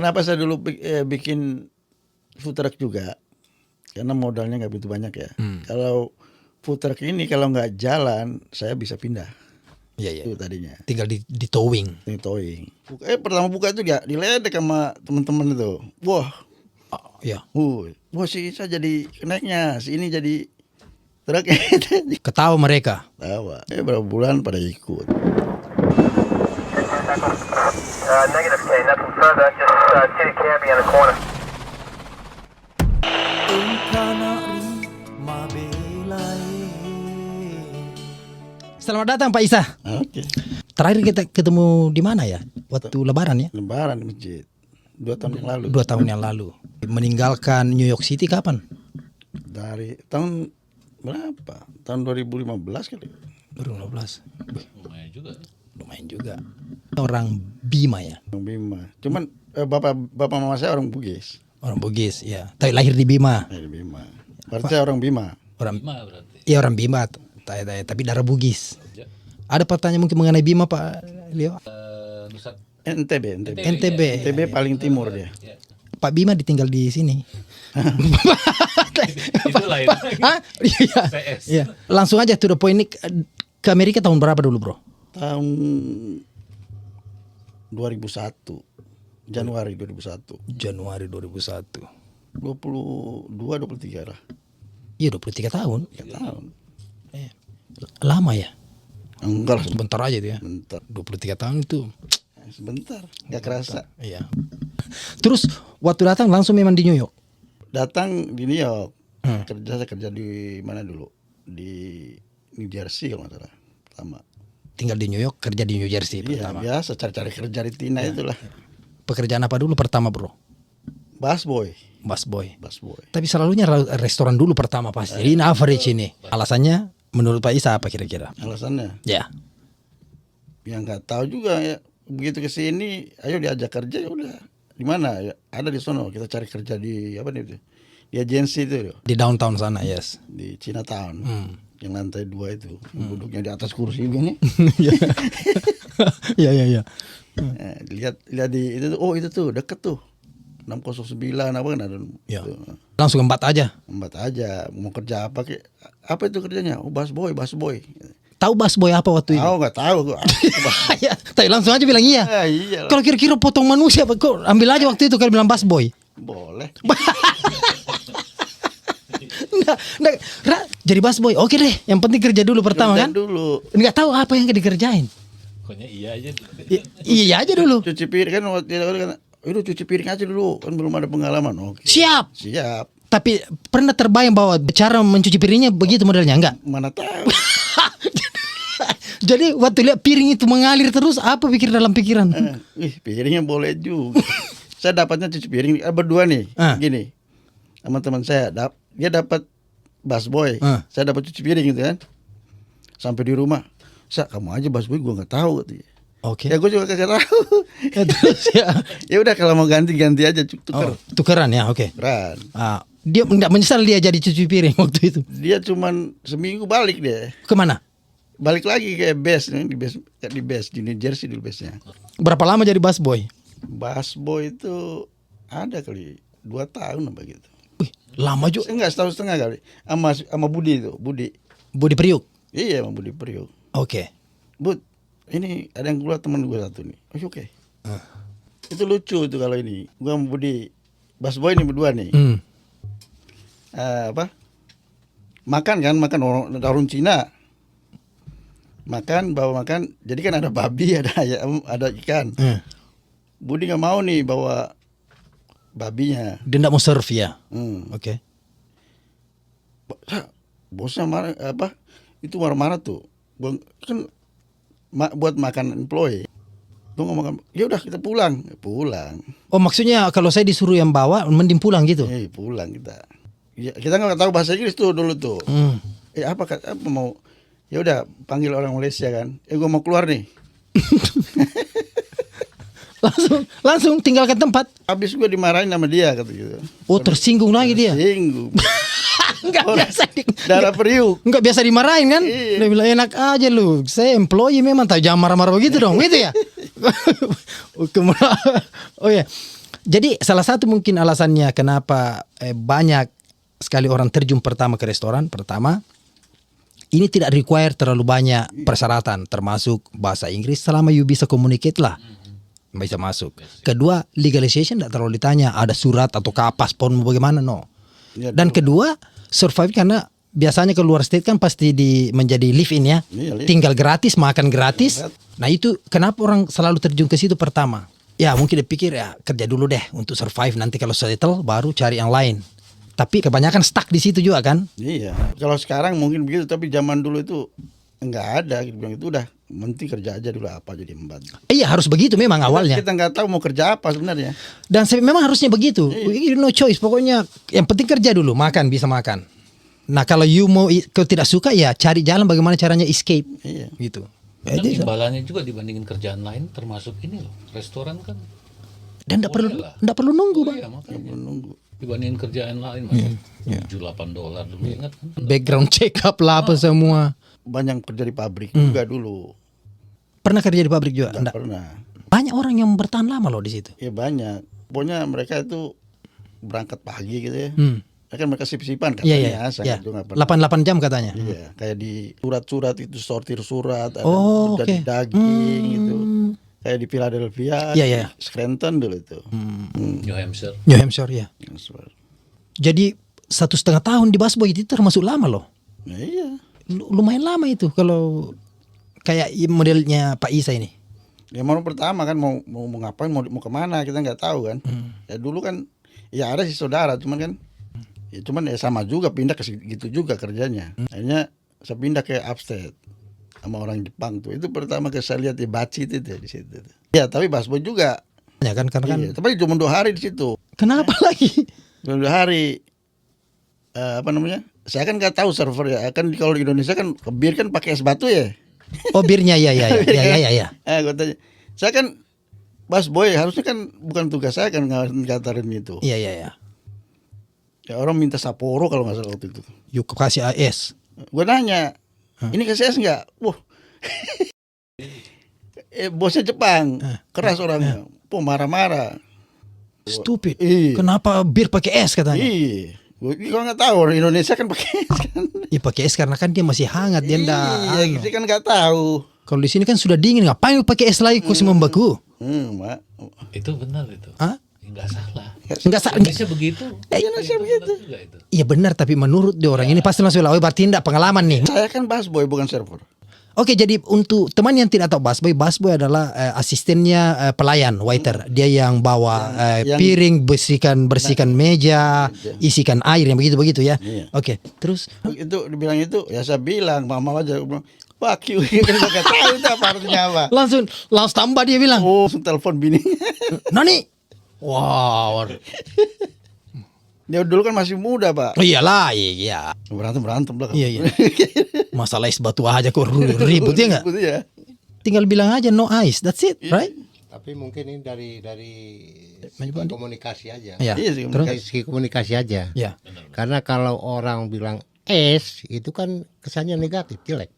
Kenapa saya dulu bikin food truck juga? Karena modalnya nggak begitu banyak ya. Kalau food truck ini kalau nggak jalan, saya bisa pindah. Iya. Itu tadinya. Tinggal di towing. Ini towing. Pertama buka itu dia diledek sama teman-teman itu. Wah, Ya. wah si saya jadi kenaiknya, si ini jadi truk. Ketawa mereka. Tawa. Berapa bulan pada ikut. Negative K, nothing further, just kitty cabbie in the corner. Selamat datang Pak Isa. Oke. Terakhir kita ketemu di mana ya? Waktu Lebaran ya? Lebaran di masjid. 2 tahun yang lalu. 2 tahun yang lalu. Meninggalkan New York City kapan? Dari tahun berapa? Tahun 2015 kali. 2015. Lumayan juga. Orang Bima ya? Orang Bima. Cuman bapak mama saya orang Bugis. Orang Bugis ya. Tapi lahir di Bima. Dari Bima. Berarti saya orang Bima. Orang Bima berarti. Iya orang Bima. Tapi darah Bugis. Ada pertanyaan mungkin mengenai Bima Pak Leo? NTB. NTB. paling timur dia. Pak Bima ditinggal di sini. Itu lain. Hah? Iya. Iya. Langsung aja to the point. Ini ke Amerika tahun berapa dulu bro? Tahun 2001. Januari 2001. Januari 2001. 23 lah. Iya 23 tahun. 3 tahun. Lama ya? Enggak lah. Sebentar aja itu ya. Sebentar. 23 tahun itu. Sebentar. Gak kerasa. Iya. Terus waktu datang langsung memang di New York? Datang di New York. Saya kerja di mana dulu? Di New Jersey kalau nggak salah. Pertama. Tinggal di New York, kerja di New Jersey Iya, pertama. biasa cari-cari kerja di Tina itulah. Pekerjaan apa dulu pertama bro? Busboy. Busboy. Busboy. Tapi selalunya restoran dulu pertama pasti. Ini average ini. Alasannya menurut Pak Isa apa kira-kira? Alasannya? Ya. Yang nggak tahu juga ya. Begitu ke sini, ayo diajak kerja ya udah. Di mana? Ya, ada di sono. Kita cari kerja di apa nih itu? Di agensi itu, Di downtown sana, yes. di Chinatown. Yang lantai 2 itu. Duduknya di atas kursi begini. Iya. Lihat di itu tuh. Oh, itu tuh deket tuh. 609 apa kan ada. Ya. Tuh. Langsung empat aja. Embat aja mau kerja apa kek? Apa itu kerjanya? Oh, busboy. Tahu busboy apa waktu itu? Tahu nggak tahu gua. Ya, tapi langsung aja bilang iya. Iya. Kalau kira-kira potong manusia, kok ambil aja waktu itu kalau bilang busboy. Boleh. Nggak, jadi busboy. Oke deh, yang penting kerja dulu pertama Kerja kan? dulu. Nggak tahu apa yang dikerjain. Pokoknya iya aja. Iya aja dulu. Cuci piring kan waktu itu kan. Udah cuci piring aja dulu kan belum ada pengalaman. Oke. Siap. Tapi pernah terbayang bahwa cara mencuci piringnya begitu modelnya enggak? mana tahu. Jadi waktu lihat piring itu mengalir terus, apa pikir dalam pikiran? Piringnya boleh juga. Saya dapatnya cuci piring berdua nih. Gini. Sama teman saya, dia dapat busboy. Saya dapat cuci piring gitu kan. Sampai di rumah, kamu aja busboy, gua nggak tahu katanya. Oke. Ya gue juga kagak tahu. Terus ya. Ya udah kalau mau ganti aja tukar. Tukeran ya, oke. Tukeran. Dia enggak menyesal dia jadi cuci piring waktu itu. Dia cuman seminggu balik deh. Kemana? Balik lagi ke base di New Jersey dulu base-nya. Berapa lama jadi busboy? Busboy itu ada kali 2 tahun apa gitu. Wih, lama juga. Enggak, setahun setengah kali. Sama Budi itu, Budi Priuk. Iya, sama Budi Priuk. Oke. Bud, ini ada yang keluar teman gue satu nih. Oke. Itu lucu tuh kalau ini. Gue sama Budi, busboy ini berdua nih. Makan orang Cina. Bawa makan. Jadi kan ada babi, ada ayam, ada ikan. Budi nggak mau nih bawa babinya. Dia nggak mau serve ya. Oke. Bosnya marah Itu marah-marah tuh. Kan buat makan employee. Lu ngomong, ya udah kita pulang. Oh maksudnya kalau saya disuruh yang bawa, mending pulang gitu? Pulang kita. Ya, kita nggak tahu bahasa Inggris tuh dulu tuh. Apa mau? Ya udah panggil orang Malaysia kan. Gue mau keluar nih. langsung tinggalkan tempat. Habis gue dimarahin sama dia kata gitu. Oh tersinggung lagi dia. Tersinggung. Enggak biasa darah periuk. Enggak biasa dimarahin kan? Iya. Dia bilang enak aja lu. Saya employee memang, tak jangan marah-marah begitu dong, gitu ya. Oh ya. Jadi salah satu mungkin alasannya kenapa banyak sekali orang terjun pertama ke restoran, pertama ini tidak require terlalu banyak persyaratan, termasuk bahasa Inggris. Selama you bisa communicate lah, bisa masuk. Kedua, legalization tidak terlalu ditanya, ada surat atau paspor bagaimana, no. Ya, Dan kedua, survive karena biasanya ke luar state kan pasti menjadi live in ya, Iya, live. tinggal gratis, makan gratis. Nah itu kenapa orang selalu terjun ke situ pertama? Ya mungkin dia pikir ya kerja dulu deh untuk survive, nanti kalau settle baru cari yang lain. Tapi kebanyakan stuck di situ juga kan? Iya. Kalau sekarang mungkin begitu, tapi zaman dulu itu enggak ada. Gitu, bilang itu udah penting kerja aja dulu apa jadi membantu. Iya harus begitu memang awalnya. Kita nggak tahu mau kerja apa sebenarnya. Dan memang harusnya begitu. No choice. Pokoknya yang penting kerja dulu, makan bisa makan. Nah kalau you mau kalau tidak suka ya cari jalan bagaimana caranya escape. Iya. Gitu. Dan imbalannya juga dibandingin kerjaan lain termasuk ini loh, restoran kan. Dan tidak perlu nunggu bang. Iya, makanya. Menunggu. Dibandingin kerjaan lain masih $7-8 dulu, ingat kan? Background check up lah apa semua. Banyak kerja di pabrik juga dulu. Pernah kerja di pabrik juga? Nggak Enggak. pernah. Banyak orang yang bertahan lama loh di situ. Ya banyak. Pokoknya mereka itu berangkat pagi gitu ya. Ya kan mereka sip-sipan Iya katanya. iya. Saya Ya. itu nggak pernah. 8 jam katanya. Iya, kayak di surat-surat itu sortir surat, ada Oh, dari oke. daging gitu. Kayak di Philadelphia, Iya, iya. di Scranton dulu itu. New Hampshire. New Hampshire ya. Jadi 1,5 tahun di busboy itu termasuk lama loh. Nah, iya. Lumayan lama itu kalau kayak modelnya Pak Isa ini. Ya mau pertama kan mau ngapain, mau kemana kita nggak tahu kan. Ya dulu kan ya ada sih saudara, cuman ya sama juga pindah ke gitu juga kerjanya. Akhirnya saya pindah ke upstate sama orang Jepang tuh. Itu pertama ke saya lihat di Baci itu di situ. Ya tapi busboy juga. Ya kan karena kan Iya, tapi cuma 2 hari di situ. kenapa lagi? 2 hari. Apa namanya? Saya kan nggak tahu server ya. Kan kalau di Indonesia kan bir kan pakai es batu ya. Oh birnya ya. Gue tanya. Saya kan busboy, harusnya kan bukan tugas saya kan ngatarin itu. Iya. Ya orang minta Sapporo kalau nggak salah waktu itu. Yuk kasih AS. Gue nanya, ini kasih es nggak? Wah, bosnya Jepang, keras orangnya. Marah-marah. Stupid. Iya. Kenapa bir pakai es katanya? Iya. Gue nggak tahu orang Indonesia kan pakai es kan. Iya pakai es karena kan dia masih hangat dia ndak. Iya, kita kan nggak tahu. Kalau di sini kan sudah dingin, ngapain pakai es lagi kok membeku? Mak. Itu benar itu. Hah? Enggak salah. Enggak salah. Indonesia begitu. Indonesia begitu. Juga itu. Iya benar tapi menurut dia orang ini pasti langsung berarti tidak pengalaman nih. Saya kan busboy bukan server. Oke, jadi untuk teman yang tidak tahu busboy adalah asistennya pelayan waiter. Dia yang bawa piring, bersihkan meja, isikan air yang begitu ya. Iya. Oke, terus Itu dibilang itu, ya saya bilang mama aja, bilang, fuck you, kan nggak tahu itu apa artinya apa. langsung tambah dia bilang, Oh, langsung telepon bininya. Noni, wow, Dia dulu kan masih muda pak. oh, iyalah, iya, Berantem lah. iya. Masalah es batu aja kok ribut ya nggak? Ribut, ya. Tinggal bilang aja no ice, that's it, right? Tapi mungkin ini dari segi Maju, Andi. komunikasi aja. Iya. Iya sih, Terus, Dari segi komunikasi aja. ya. Karena kalau orang bilang es itu kan kesannya negatif, jelek.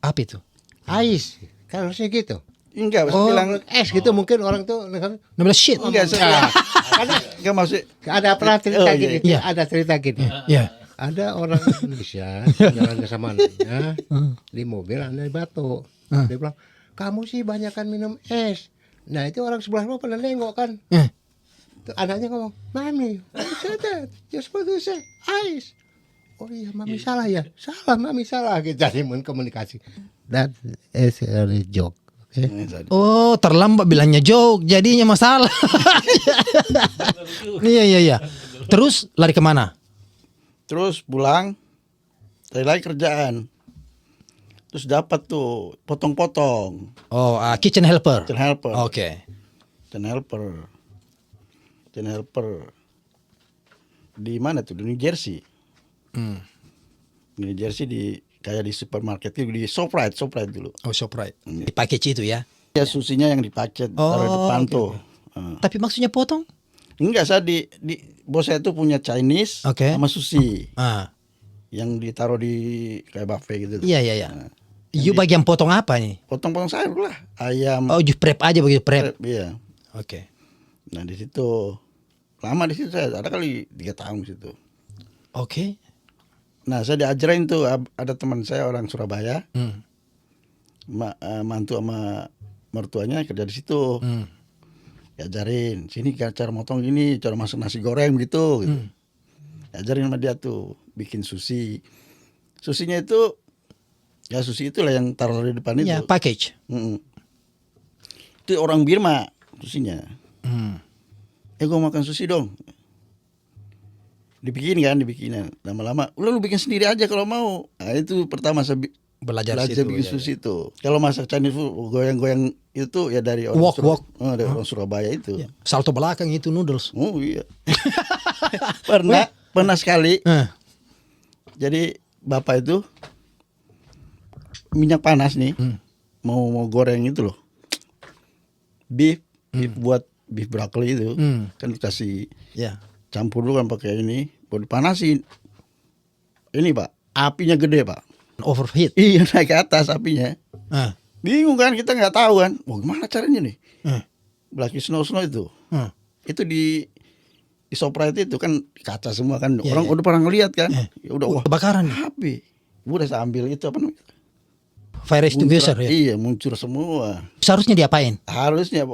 Apa itu? Ais kan harusnya gitu. Enggak, saya Oh. bilang Es gitu mungkin orang tuh Namanya shit. enggak, saya bilang, enggak maksud. ada pernah cerita Oh, gini, iya. ada cerita gini. Ya. Ada orang Indonesia jalan ke sama anaknya di mobil, anaknya batuk. Dia bilang, kamu sih banyakan minum es. Nah itu orang sebelah rumah pada nengok kan. Tuh, anaknya ngomong, Mami, what is that? You're supposed to say ice. Oh iya, Mami salah ya. Salah, Mami salah. Jadi komunikasi. That is a joke. Okay? Oh, terlambat bilangnya joke, jadinya masalah. Iya. Terus lari kemana? Terus pulang, cari lagi kerjaan. Terus dapat tuh potong-potong, Oh, kitchen helper. kitchen helper, Oke. kitchen helper. Di mana tuh? Di New Jersey. Di New Jersey kayak di supermarket gitu, di Shoprite dulu. Oh, Shoprite. Di package itu ya. Ya susinya yang dipaket taruh di depan oke, tuh. Tapi maksudnya potong? Enggak, saya di bos saya itu punya Chinese Oke. sama sushi Ah. yang ditaruh di kayak buffet gitu. Iya. You bagian potong apa nih? Potong-potong sayur lah, ayam. Oh, you prep aja begitu prep. Iya. Oke. Nah di situ lama di situ saya ada kali 3 tahun di situ. Oke. Nah saya diajarin tuh ada teman saya orang Surabaya, mantu sama mertuanya kerja di situ. Diajarin sini cara motong ini, cara masak nasi goreng gitu. Diajarin sama dia tuh bikin sushi. Sushinya itu ya sushi itulah yang taruh di depan itu. Ya, package. Itu orang Birma sushinya. Gue makan sushi dong. Dibikinin. Lama-lama, lu bikin sendiri aja kalau mau. Nah itu pertama saya Belajar bikin sushi itu. Kalau masak Chinese food, goyang-goyang itu ya dari orang Wok. dari orang Surabaya itu. Ya. Salto belakang itu noodles. Oh iya. pernah sekali. Jadi bapak itu minyak panas nih, mau goreng itu loh. Beef buat beef broccoli itu kan dikasih Ya. campur dulu kan pakai ini, baru dipanasin. Ini Pak, apinya gede Pak. Overheat. Iya naik ke atas apinya. Bingung kan, kita nggak tahu kan. Wah gimana caranya nih? Belaki snow itu. Itu di Sopra itu kan kaca semua kan. Orang udah pernah ngeliat kan. Ya udah wah kebakaran. api. Udah saya ambil itu apa namanya? Fire extinguisher ya. Iya muncul semua. Seharusnya diapain? Harusnya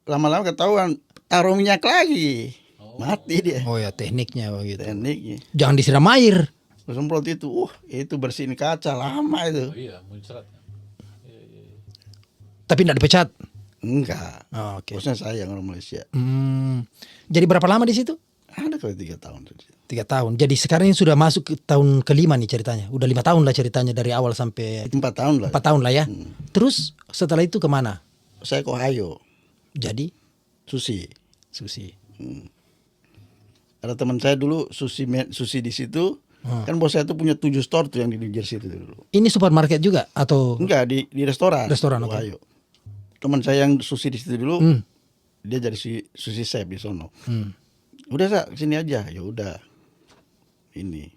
lama-lama ketahuan taruh minyak lagi. Mati dia. Oh ya tekniknya begitu. Tekniknya. Jangan disiram air. Semprot itu, itu bersihin kaca lama itu. Oh iya, muncrat. Tapi tidak dipecat. Enggak. Oh, oke. Bosnya saya orang Malaysia. Jadi berapa lama di situ? Ada kali 3 tahun. 3 tahun. Jadi sekarang ini sudah masuk ke tahun ke-5 nih ceritanya. Udah 5 tahun lah ceritanya dari awal sampai 4 tahun lah. 4 tahun lah ya. Terus setelah itu kemana? Saya ke Ohio. Jadi Sushi. sushi. Ada teman saya dulu sushi di situ. Kan bos saya tuh punya 7 store tuh yang di New Jersey itu dulu. Ini supermarket juga atau? Enggak, di restoran. Restoran, oke. Ohio. Teman saya yang sushi di situ dulu, dia jadi sushi chef di sono. Udah Sa, sini aja. Ya udah. Ini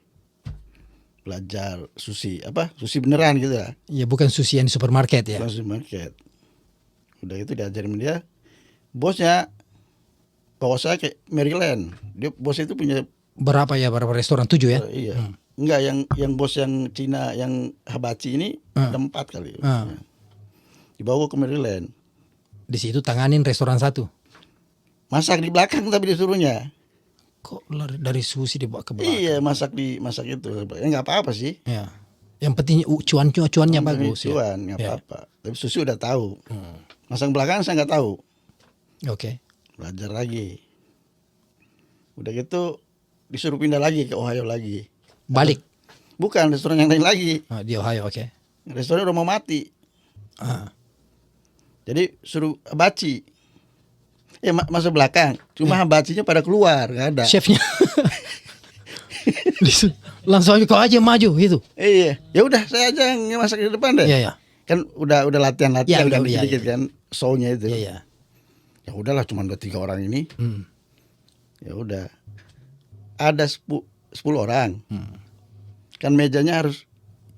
belajar sushi sushi beneran gitu ya. Ya bukan sushi yang di supermarket ya. Bukan sushi market. Udah itu diajarin sama dia. Bosnya bawa saya ke Maryland. Dia bos itu punya Berapa restoran? 7 ya? iya. Enggak yang bos yang Cina yang Habachi ini ada 4 kali. Dibawa ke Maryland. Di situ tanganin restoran 1. Masak di belakang tapi disuruhnya. Kok dari sushi dibawa ke belakang? Iya, masak itu. Ya enggak apa-apa sih. Ya. Yang penting cuannya bagus ya. Enggak apa-apa. Tapi sushi udah tahu. Masak belakang saya enggak tahu. Oke. Belajar lagi. Udah gitu disuruh pindah lagi ke Ohio lagi. Balik. Bukan, restoran yang lain lagi. Di Ohio, oke. Restoran udah mau mati. Jadi suruh Habachi. Masuk belakang. Cuma Habachinya pada keluar, nggak ada. Chefnya. Langsung aja kau aja maju gitu. Iya. Ya udah saya aja yang masak di depan deh. Iya. Kan udah latihan Ya, udah iya, sedikit kan show-nya itu. Iya. Ya udahlah cuma ada 3 orang ini. Ya udah. Ada 10 orang. Kan mejanya harus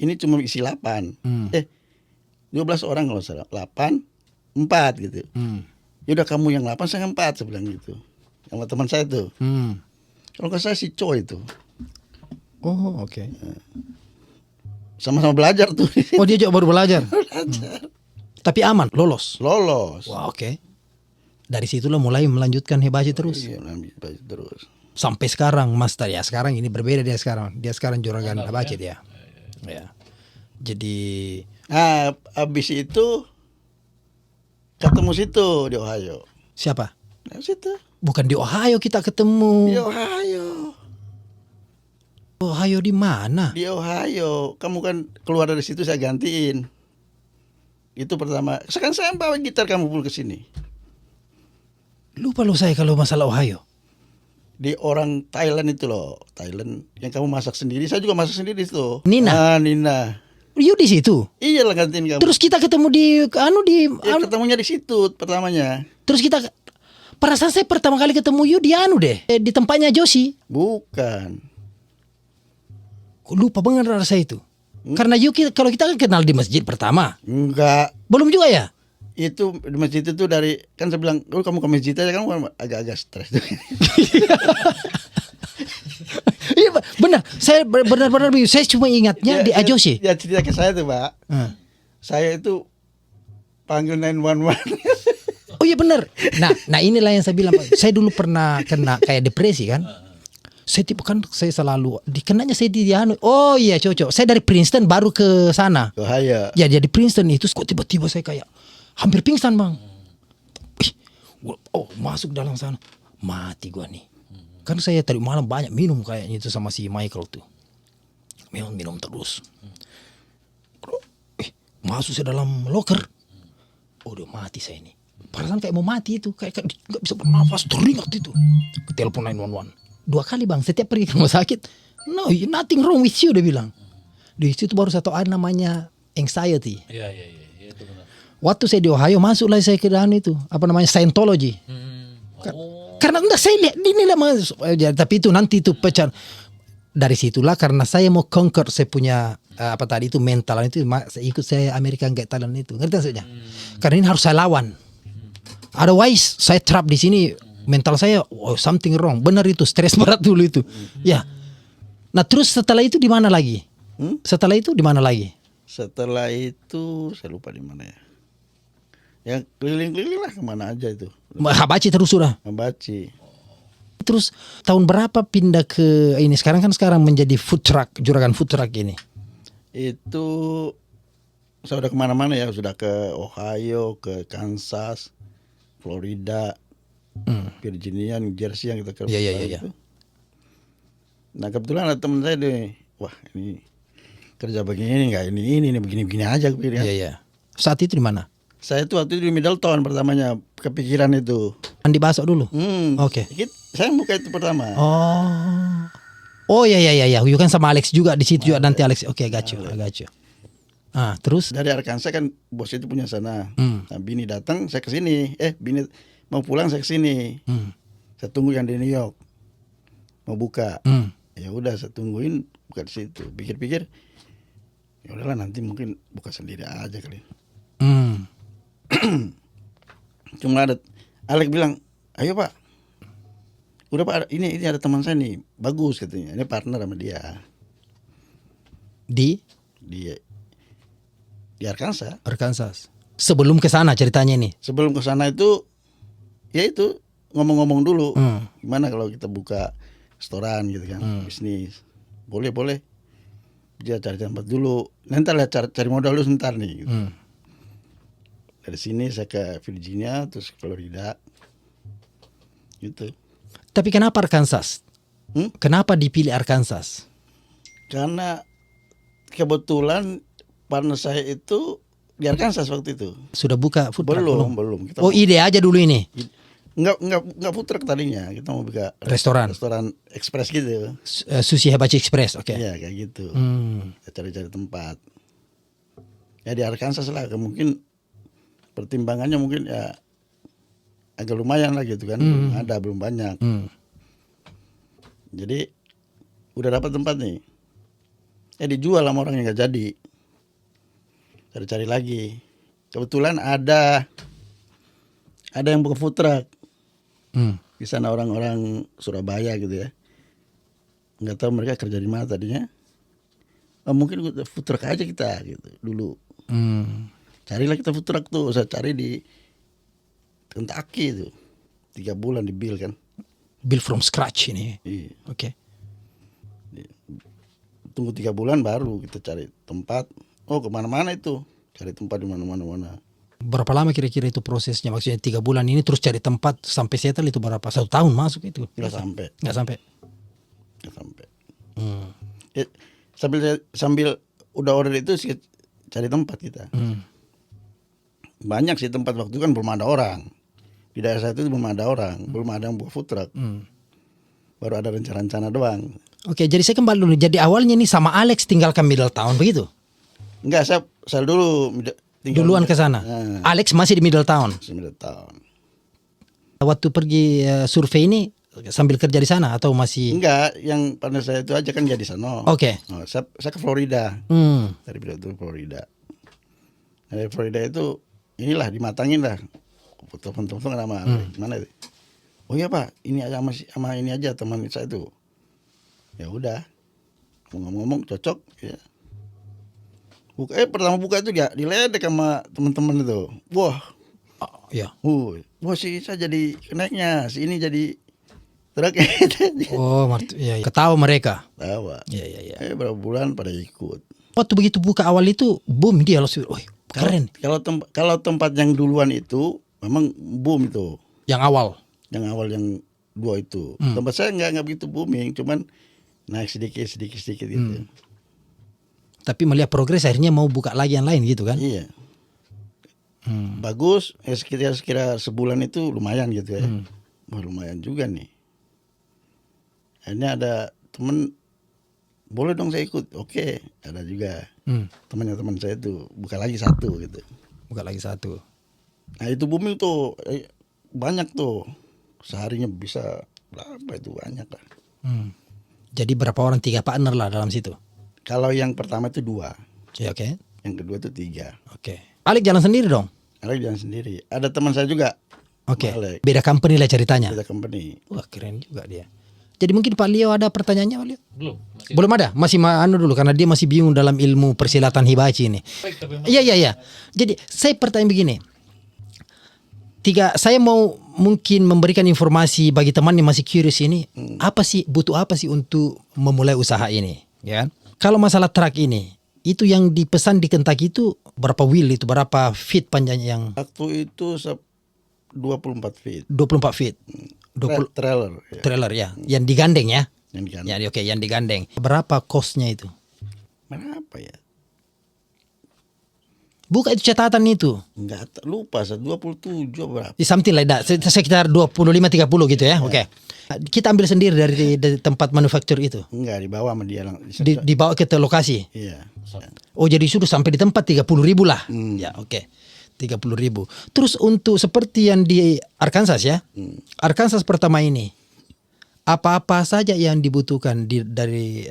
ini cuma isi 8. 12 orang kalau salah. 8 4 gitu. Ya udah kamu yang 8 saya yang 4 saya bilang gitu. Sama teman saya tuh. Kalau nggak saya si Choi itu. Oh, oke. Sama-sama belajar tuh. Oh, dia juga baru belajar. Belajar. Tapi aman, lolos. Lolos. Wah, oke. Dari situlah mulai melanjutkan Hibachi terus. Iya, belajar terus. Sampai sekarang Master ya. Sekarang ini berbeda dia sekarang. Dia sekarang juragan Hibachi dia. Ya. Jadi Habis itu ketemu situ di Ohio. siapa? Nah, situ. Bukan di Ohio kita ketemu. Di Ohio. Ohio di mana? Di Ohio. Kamu kan keluar dari situ saya gantiin. Itu pertama. Sekarang saya bawa gitar kamu pulang ke sini. Lupa lo saya kalau masalah Ohio. Di orang Thailand itu loh. Thailand yang kamu masak sendiri. Saya juga masak sendiri itu. Nina? Nina. You di situ. Iya lah gantiin kamu. Terus kita ketemu di Ya, ketemunya di situ pertamanya. Terus kita perasaan saya pertama kali ketemu you di di tempatnya Joshi. Bukan. Lupa banget rasa itu. Karena you kalau kita kan kenal di masjid pertama. Enggak. Belum juga ya? Itu di masjid itu dari kan saya bilang, "Oh, kamu ke masjid aja," kan agak-agak stres. Iya benar. Saya benar-benar bingung. Saya cuma ingatnya di Ajoshi. Ya cerita ke saya tuh, Pak. Saya itu panggil 911. Oh iya benar. Nah inilah yang saya bilang, Pak. Saya dulu pernah kena kayak depresi kan. Saya tipe kan saya selalu dikenanya saya di Anu. Oh iya cocok. Saya dari Princeton baru ke sana. Bahaya. Ya jadi Princeton itu kok tiba-tiba saya kayak hampir pingsan, Bang. Ih, oh masuk dalam sana mati gua nih. Kan saya tadi malam banyak minum kayaknya itu sama si Michael tuh. Minum terus. Masuk saya dalam locker. Oh udah mati saya ini. Perasaan kayak mau mati itu. Kayak gak bisa bernafas. Teringat itu. Ke telepon 911. 2 kali, Bang. Setiap pergi ke rumah sakit. No, nothing wrong with you, dia bilang. Di situ baru satu ada namanya anxiety. Iya itu benar. Waktu saya di Ohio masuklah saya ke dalam itu. Apa namanya, Scientology. Karena enggak saya lihat ini lah, tapi itu nanti itu pecah. Dari situlah karena saya mau conquer saya punya apa tadi itu mental itu, saya American Got Talent itu. Ngerti maksudnya? Karena ini harus saya lawan. Otherwise saya trap di sini, mental saya something wrong. Benar itu, stres berat dulu itu. Ya. Nah, terus setelah itu di mana lagi? Setelah itu di mana lagi? Setelah itu saya lupa di mana ya. Ya keliling-keliling lah kemana aja itu. Habachi terus sudah. Habachi. Terus tahun berapa pindah ke ini? Sekarang menjadi food truck, juragan food truck ini. Itu saya udah kemana-mana ya, sudah ke Ohio, ke Kansas, Florida, Virginia, New Jersey yang kita kerja. Iya. Nah kebetulan ada teman saya deh, wah ini kerja begini nggak ini begini-begini aja. Iya. Saat itu di mana? Saya tuh waktu itu di Middletown pertamanya kepikiran itu. Andi Basok dulu. Oke. Saya buka itu pertama. Oh iya. You kan sama Alex juga di situ juga nanti Alex. Oke, got you. Terus dari Arkansas kan bos itu punya sana. Nah, bini datang, saya ke sini. Bini mau pulang, saya ke sini. Saya tunggu yang di New York. Mau buka. Ya udah saya tungguin buka di situ. Pikir-pikir ya udahlah nanti mungkin buka sendiri aja kali. Cuma ada Alex bilang, "Ayo Pak. Udah Pak, ini ada teman saya nih, bagus," katanya. Ini partner sama dia. Di Arkansas. Sebelum ke sana ceritanya ini. Sebelum ke sana itu ya itu ngomong-ngomong dulu. Gimana kalau kita buka restoran gitu kan, bisnis. Boleh. Dia cari tempat dulu. Nanti lihat cari modal dulu sebentar nih gitu. Dari sini saya ke Virginia, terus ke Florida. Gitu. Tapi kenapa Arkansas? Kenapa dipilih Arkansas? Karena kebetulan partner saya itu di Arkansas waktu itu. Sudah buka food truck? Belum. Kita ide aja dulu ini. Enggak food truck tadinya. Kita mau buka restoran ekspres gitu. Sushi Hibachi Express, oke. Iya, kayak gitu. Kita cari-cari tempat. Ya di Arkansas lah, mungkin pertimbangannya mungkin ya agak lumayan lah gitu kan. Belum banyak. Jadi udah dapat tempat nih. Dijual sama orang yang nggak jadi. Cari-cari lagi. Kebetulan ada yang buka food truck. Di sana orang-orang Surabaya gitu ya. Nggak tahu mereka kerja di mana tadinya. Mungkin food truck aja kita gitu dulu. Carilah kita food truck tuh. Saya cari di Kentucky tuh. 3 bulan di build kan. Build from scratch ini. Iya. Oke. Tunggu 3 bulan baru kita cari tempat. Kemana-mana itu. Cari tempat di mana-mana. Berapa lama kira-kira itu prosesnya? Maksudnya 3 bulan ini terus cari tempat sampai settle itu berapa? 1 tahun masuk itu? Nggak sampai. Ya, sambil udah order itu cari tempat kita. Banyak sih tempat waktu itu kan belum ada orang. Di daerah saya itu belum ada orang. Belum ada yang buka food truck. Baru ada rencana-rencana doang. Oke, jadi saya kembali dulu. Jadi awalnya nih sama Alex tinggalkan Middletown begitu? Enggak, saya dulu duluan ke sana. Alex masih di Middletown. Waktu pergi survei ini sambil kerja di sana atau masih? Enggak, yang partner saya itu aja kan jadi sana. Oke. Saya ke Florida. Dari Middletown Florida. Dari Florida itu inilah dimatangin lah. Telepon sama mana itu? Oh iya Pak, ini aja sama ini aja teman saya itu. Ya udah, ngomong-ngomong cocok ya. Pertama buka itu ya diledek sama teman-teman itu. Wah, Ya. wah si saya jadi kenaiknya, si ini jadi truknya. Oh, ya, ketawa mereka. Tawa. Ya. Berapa bulan pada ikut. Waktu begitu buka awal itu boom dia langsung, keren. Kalau tempat yang duluan itu memang boom itu. Yang awal. Yang awal yang 2 itu. Tempat saya nggak begitu booming, cuman naik sedikit gitu. Tapi melihat progres akhirnya mau buka lagi yang lain gitu kan? Iya. Bagus, sekira sebulan itu lumayan gitu ya. Wah, lumayan juga nih. Akhirnya ada temen, boleh dong saya ikut. Oke, ada juga temannya teman saya itu buka lagi 1 gitu. Buka lagi 1. Nah itu booming tuh banyak tuh, seharinya bisa berapa itu banyak lah. Jadi berapa orang, 3 partner lah dalam situ? Kalau yang pertama itu 2, Ya, oke. yang kedua itu 3. Oke. Alik jalan sendiri dong? Alex jalan sendiri. Ada teman saya juga. Oke. Alex. Beda company lah ceritanya. Beda company. Wah, keren juga dia. Jadi mungkin Pak Leo ada pertanyaannya Pak Leo? Belum. Belum ada, masih dulu karena dia masih bingung dalam ilmu persilatan hibachi ini. Iya. Jadi saya pertanyaan begini. Saya mau mungkin memberikan informasi bagi teman yang masih curious ini, butuh apa sih untuk memulai usaha ini, ya kan? Kalau masalah truk ini, itu yang dipesan di Kentucky itu berapa wheel itu, berapa feet panjangnya yang Waktu itu 24 feet. 24 feet. Trailer. Ya. Trailer ya, yang digandeng ya. Yang digandeng. Ya, oke, yang digandeng. Berapa costnya itu? Berapa ya? Buka itu catatan itu. Enggak lupa, 27 berapa? Something like that. Sekitar 25-30 gitu ya. Oke. Kita ambil sendiri dari tempat manufaktur itu. Enggak, dibawa sama dia Dibawa ke lokasi. Iya. Oh, jadi sudah sampai di tempat 30.000 lah. Ya, oke. 30.000. Terus untuk seperti yang di Arkansas ya. Arkansas pertama ini. Apa-apa saja yang dibutuhkan dari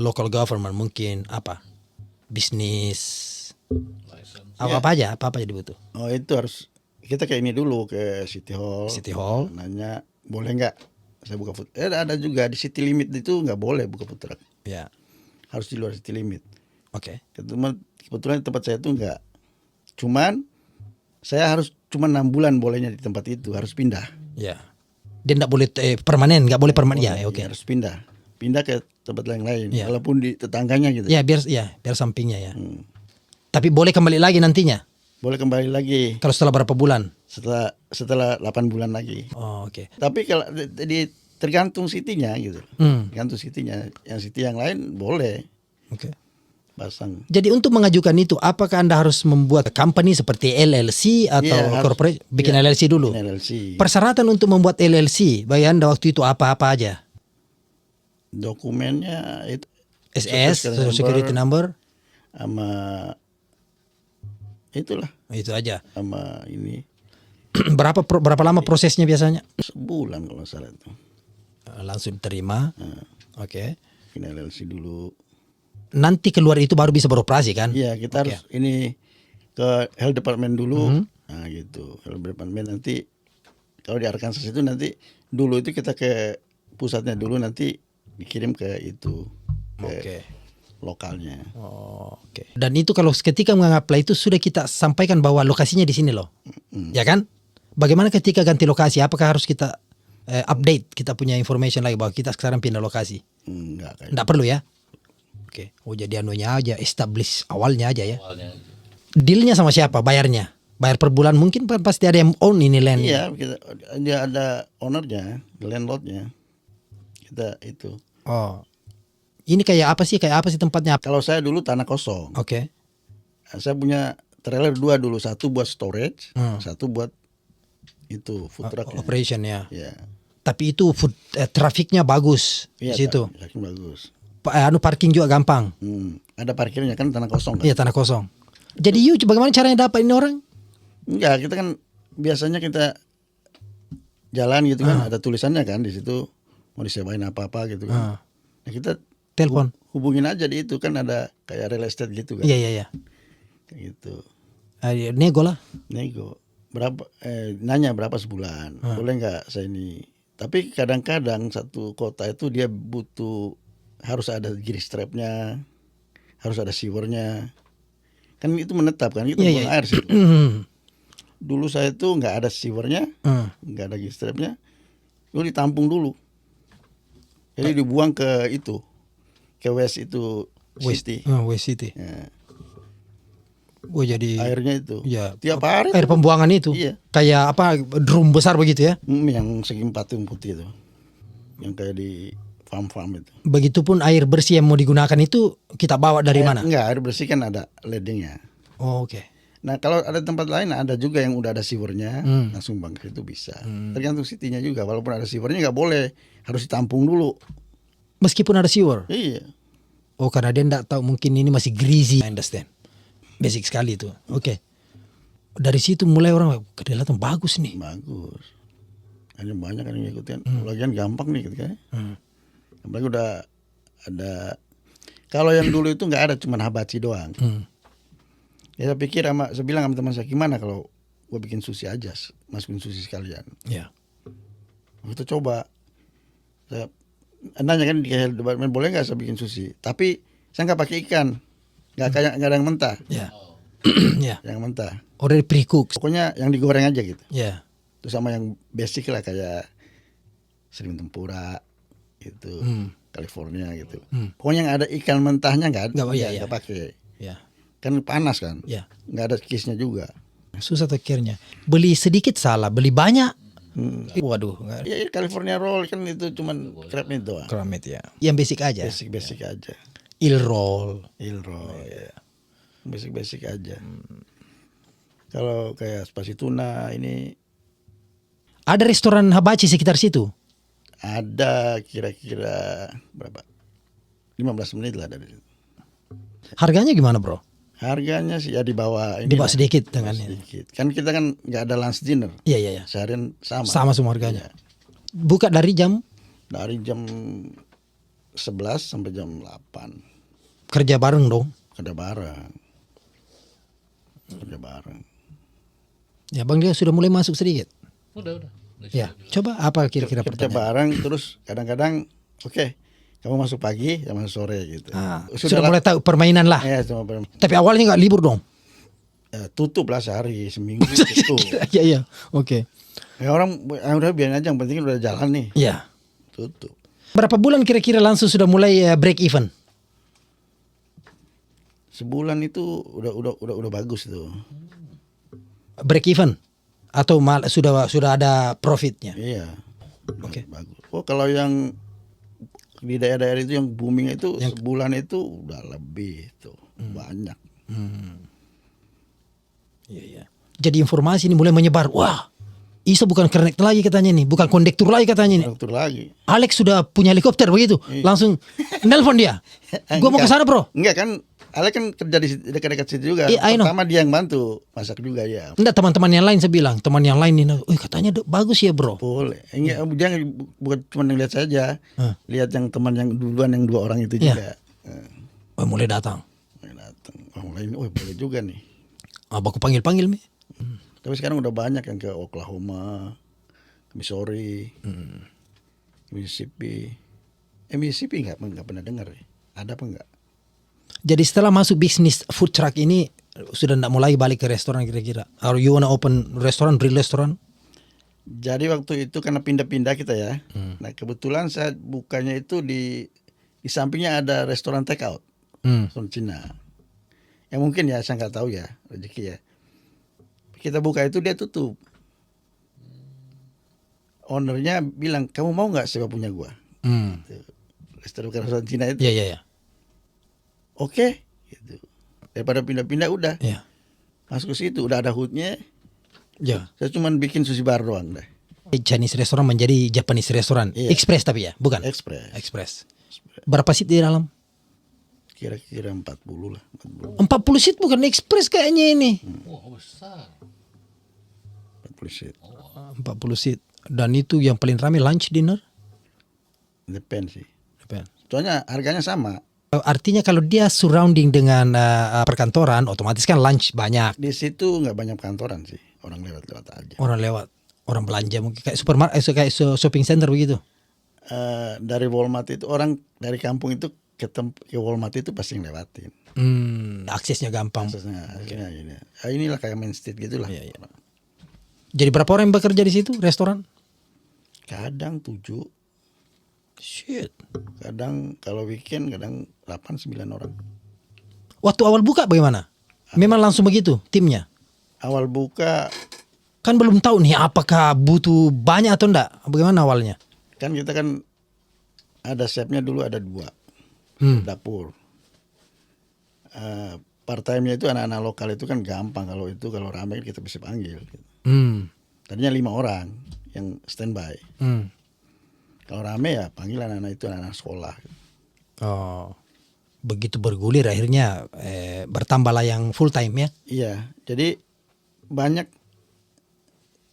local government, mungkin apa? Bisnis. Apa aja dibutuh? Oh, itu harus kita ke ini dulu, ke City Hall. City Hall. Nanya, boleh nggak saya buka food? Ada juga di city limit itu nggak boleh buka food truck. Ya. Harus di luar city limit. Oke. Kebetulan tempat saya itu enggak. Cuman saya harus cuma 6 bulan bolehnya di tempat itu, harus pindah. Ya. Dia enggak boleh permanen, enggak boleh permanen. Ya, oke. Harus pindah ke tempat lain, Ya. walaupun di tetangganya gitu. Ya, biar sampingnya ya. Tapi boleh kembali lagi nantinya. Boleh kembali lagi Kalau setelah berapa bulan? setelah 8 bulan lagi. Oh, oke. Tapi kalau tergantung city-nya gitu. Tergantung city-nya. Yang city yang lain boleh Oke. pasang. Jadi untuk mengajukan itu, apakah Anda harus membuat company seperti LLC atau Iya, corporate? Bikin iya, LLC dulu. bikin LLC. Persyaratan untuk membuat LLC bagi Anda waktu itu apa aja? Dokumennya itu Social Security Number? sama itulah, Itu aja. sama ini Berapa lama prosesnya biasanya? sebulan kalau nggak salah itu. Langsung terima. Oke. Bikin LLC dulu. Nanti keluar itu baru bisa beroperasi kan? Iya, kita harus ini ke health department dulu. Nah gitu, health department nanti kalau di Arkansas itu nanti dulu itu kita ke pusatnya dulu, nanti dikirim ke itu ke lokalnya. Oh, oke. Dan itu kalau ketika mengapply itu sudah kita sampaikan bahwa lokasinya di sini loh, ya kan? Bagaimana ketika ganti lokasi? Apakah harus kita update? Kita punya information lagi bahwa kita sekarang pindah lokasi? Enggak perlu ya? Oke. Oh, jadi anunya aja, establish awalnya aja ya. Dealnya sama siapa? Bayarnya? Bayar per bulan mungkin pasti ada yang own ini land. Iya, dia ada ownernya, landlordnya. Kita itu. Oh. Ini kayak apa sih tempatnya? Kalau saya dulu tanah kosong. Oke. Saya punya trailer 2 dulu, 1 buat storage, 1 buat itu food truck. Operation ya. Ya. Tapi itu trafiknya bagus di Iya, situ. traffic bagus. Parking juga gampang. Ada parkirnya kan, tanah kosong kan? Iya, tanah kosong. Jadi bagaimana caranya dapat ini orang? Enggak, kita kan biasanya kita jalan gitu kan, ada tulisannya kan di situ mau disewain apa-apa gitu kan. Nah, kita Telepon. hubungin aja di itu kan, ada kayak real estate gitu kan. Iya. Kayak gitu. Nego lah. nego berapa, nanya berapa sebulan, boleh nggak saya ini. Tapi kadang-kadang satu kota itu dia butuh, harus ada giri strapnya, harus ada sewernya, kan itu menetap kan, itu Iya, buang iya. air sih. Dulu saya itu nggak ada sewernya, nggak ada giri strapnya, itu ditampung dulu, jadi dibuang ke itu, ke West itu City. West City. Ya, Oh jadi airnya itu ya tiap hari air tuh. pembuangan itu. Iya. Kayak apa drum besar begitu ya. Yang segi patung putih itu, yang kayak di farm-farm itu. Begitupun air bersih yang mau digunakan itu kita bawa dari mana? Enggak, air bersih kan ada ledengnya. Oh, oke. Nah kalau ada tempat lain ada juga yang udah ada sewernya, langsung bangkit itu bisa. Tergantung city-nya juga, walaupun ada sewernya nggak boleh, harus ditampung dulu. Meskipun ada sewer. Iya. Oh, karena dia enggak tahu mungkin ini masih greasy. I understand. Basic sekali itu. Oke. Dari situ mulai orang kelihatan bagus nih. Bagus. Hanya banyak kan yang ngikutin. Lagian gampang nih gitu kan. Apalagi udah ada. Kalau yang dulu itu nggak ada, cuma habachi doang. Ya saya pikir saya bilang sama teman saya, gimana kalau gue bikin sushi aja, masukin sushi sekalian. Ya. Kita coba. Saya nanya kan di health department, boleh nggak saya bikin sushi? Tapi saya nggak pakai ikan, nggak ada yang mentah, Ya. Ya. yang mentah. Already pre-cooked. Pokoknya yang digoreng aja gitu. Ya. Terus sama yang basic lah kayak serim tempura gitu, California gitu. Pokoknya yang ada ikan mentahnya nggak Nggak, iya. pakai. Ya. Kan panas kan, Ya. nggak ada kisnya juga. Susah akhirnya. Beli sedikit salah, beli banyak. Waduh, nggak- Ya California roll kan itu cuman crab itu doang. keramit ya. Yang basic aja. Basic aja. Il roll. Il roll ya. Basic aja. Kalau kayak spasi tuna ini Ada restoran hibachi sekitar situ. ada kira-kira berapa? 15 menit lah dari situ. Harganya gimana, bro? Harganya sih ya di bawah ini. Di bawah lah. sedikit dengan ini. Sedikit. Kan kita kan nggak ada lunch dinner. Iya, iya, iya. Seharian sama. Sama semua harganya. Iya. Buka dari jam Dari jam 11 sampai jam 8. kerja bareng dong. Kerja bareng. Kerja bareng. Ya, Bang dia sudah mulai masuk sedikit. Udah. Ya, coba apa kira-kira Kerja pertanyaan? bareng terus kadang-kadang oke, kamu masuk pagi, saya masuk sore gitu. Sudah mulai tahu permainan lah. Ya, cuma Tapi awalnya nggak libur dong. tutup lah sehari seminggu tutup. Iya, iya. Oke. Ya orang udah biarin aja, yang penting udah jalan nih. Iya. Tutup. Berapa bulan kira-kira langsung sudah mulai break even? Sebulan itu udah bagus itu. Break even atau sudah ada profitnya? Iya. Oke. Bagus. Oh, kalau yang di daerah-daerah itu yang booming itu sebulan itu udah lebih tuh. Banyak. Iya, iya. Jadi informasi ini mulai menyebar. Wah, Isa bukan kernet lagi katanya nih, bukan kondektur lagi katanya nih. Dokter lagi. Alex sudah punya helikopter begitu. Langsung nelpon dia. Gua mau ke sana, Bro. Enggak kan, Ale kan kerja di dekat-dekat situ juga. Iya, I know. Pertama dia yang bantu masak juga ya. Enggak, teman-teman yang lain saya bilang, teman yang lain ini, katanya bagus ya, Bro. Boleh. Enggak, dia bukan cuma yang lihat saja. Lihat yang teman yang duluan yang 2 orang itu Iya. juga. Oh, mulai datang. Datang. Oh, lain, boleh juga nih. Aku panggil-panggil nih. Tapi sekarang udah banyak yang ke Oklahoma, ke Missouri, Mississippi. Mississippi nggak pernah dengar ya. Ada apa enggak? Jadi setelah masuk bisnis food truck ini sudah enggak mulai balik ke restoran kira-kira? Or you wanna open restoran, real restoran? Jadi waktu itu karena pindah-pindah kita ya. Nah kebetulan saya bukanya itu di sampingnya ada restoran take out, restoran Cina. Yang mungkin ya saya nggak tahu ya rezeki ya. Kita buka itu dia tutup. Ownernya bilang, kamu mau nggak sewa punya gua? Restoran Cina itu. Iya, iya, iya. Oke, gitu. Daripada pindah-pindah udah Iya. masuk ke situ, udah ada hoodnya. Ya. Saya cuman bikin sushi bar doang deh. Chinese restoran menjadi Japanese restoran. Iya. Express tapi ya, bukan? Express. Express. Berapa seat di dalam? Kira-kira 40 lah. 40 seat bukan express kayaknya ini. Wah, besar. 40 seat. 40 seat. Dan itu yang paling ramai lunch dinner? Depend sih. Depend. Soalnya harganya sama. Artinya kalau dia surrounding dengan perkantoran, otomatis kan lunch banyak. Di situ nggak banyak kantoran sih, orang lewat-lewat aja. Orang lewat, orang belanja mungkin kayak supermarket, kayak shopping center begitu. Dari Walmart itu orang dari kampung itu ke Walmart itu pasti ngelewatin. Aksesnya gampang. Akhirnya gini. Inilah kayak Main Street gitulah. Iya. Jadi berapa orang yang bekerja di situ restoran? Kadang 7. Shit. Kadang kalau weekend kadang 8-9 orang. Waktu awal buka bagaimana? Memang langsung begitu timnya? Awal buka Kan belum tahu nih apakah butuh banyak atau enggak. Bagaimana awalnya? kan kita kan ada chefnya dulu ada 2 dapur. Part time-nya itu anak-anak lokal itu kan gampang, kalau ramai kita bisa panggil. Tadinya 5 orang yang standby. Kalau rame ya panggil anak-anak itu anak-anak sekolah. Oh, begitu bergulir akhirnya bertambahlah yang full time ya? Iya, jadi banyak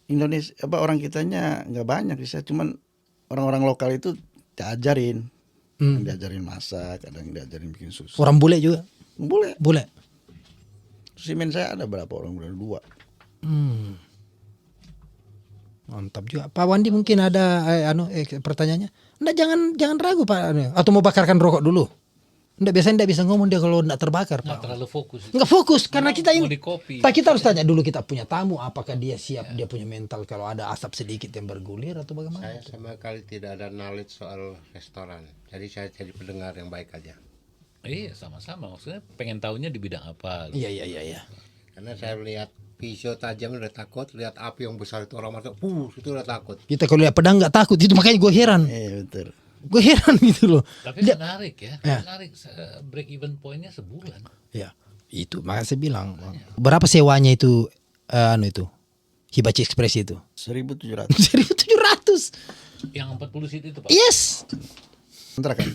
Indonesia orang kitanya nggak banyak sih, cuman orang-orang lokal itu diajarin, diajarin masak, kadang diajarin bikin susu. Orang bule juga? Bule. Simen saya ada berapa orang? 2. Mantap juga. Pak Wandi mungkin ada pertanyaannya. Nggak, jangan ragu Pak. Atau mau bakarkan rokok dulu? Biasanya nggak bisa ngomong dia kalau nggak terbakar Pak. Nggak terlalu fokus. Nggak fokus karena kita Mau ini. di kopi. Pak, kita harus tanya dulu, kita punya tamu apakah dia siap, dia punya mental kalau ada asap sedikit yang bergulir atau bagaimana? Saya sama sekali tidak ada knowledge soal restoran. Jadi saya jadi pendengar yang baik aja. Iya, sama-sama. Maksudnya pengen tahunya di bidang apa. Iya. Karena saya lihat pisau tajam udah takut, lihat api yang besar itu orang masuk, itu udah takut. Kita kalau lihat pedang nggak takut, itu makanya gue heran. Betul. Gue heran gitu loh. Tapi menarik ya. Menarik, break even point-nya sebulan. Ya, itu makanya saya bilang. Berapa sewanya itu itu Hibachi Express itu? 1.700 1.700. Yang 40 seat itu Pak. Yes. kontrak kan.